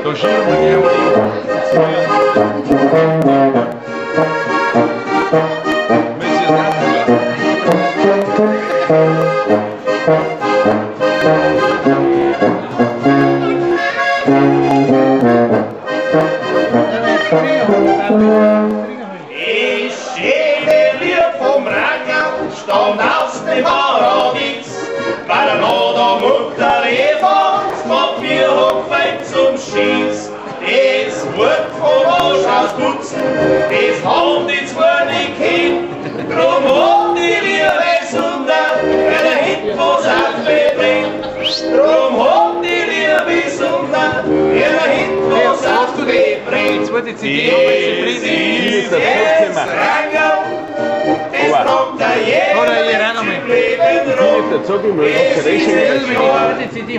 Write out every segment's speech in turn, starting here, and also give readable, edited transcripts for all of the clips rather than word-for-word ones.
Da schieben wir die einmal Ich stehe mir vom Rangel, stand aus dem Paradies, bei der Mutter Eva, das Papier hochfällt zum Schieß. Das wird vom Arsch aus putzen, das haben die zwei nicht hin, drum hat die Liebe Sunder, wenn er hinten was aufbringt. Drum hat die Liebe Sunder, wenn er hinten was aufbringt. zweite CD ist das Rangel, das tragt er jeder mit dem Leben rum. der Zuckermüll auf der Rechnung.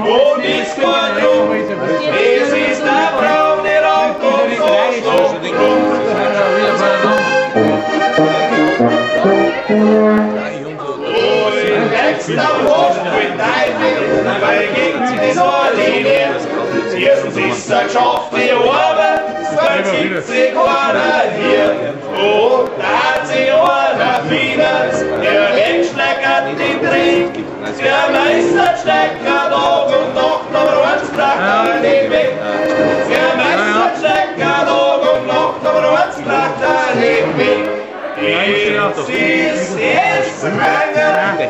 Und ist gut drum, es ist der braune Rand und so schluckt rum. Und letzter Post mit Teufel, weil gegen die Sorlinie, erstens ist er geschafft, die Arbeit, 72 Jahre hier. Und da hat sich einer Fieners, der wegschleckert den Trick. Der Meister steckt Tag und Nacht, aber eins bleibt er nicht weg. Der Meister steckt Tag und Nacht, aber eins bleibt er nicht weg. Das ist das Rangel,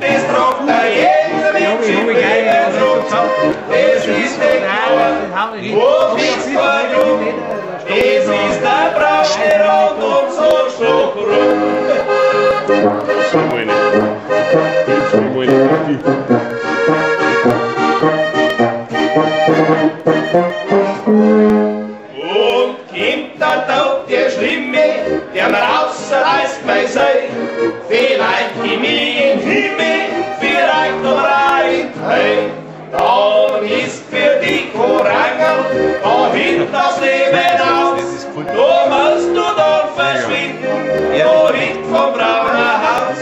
das tragt er jeder Mensch im Leben rum. Das ist der Knall, wo nichts warum. Es ist der braune Rand und so schluck rum. Und kommt der Tod, der Schlimme, der mir rausreißt bei sei. Vielleicht in mich im Himmel, vielleicht noch rein. Hey, dann ist für die Korangel, da hinten das Leben aus. Da musst du dann verschwinden, da hinten vom braunen Haus.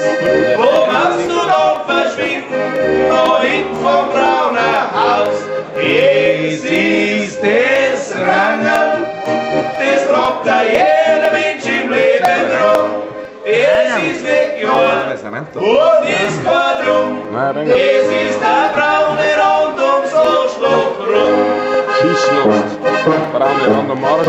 Wo musst du dann verschwinden, da hinten vom braunen Haus. Es ist das Rangel, das tragt da jeder Mensch im Leben rum. Es ist weggejahr und ist gut drum. Es ist der braune Rand um so schluck rum. Schießlos. Braune Rand am Markt.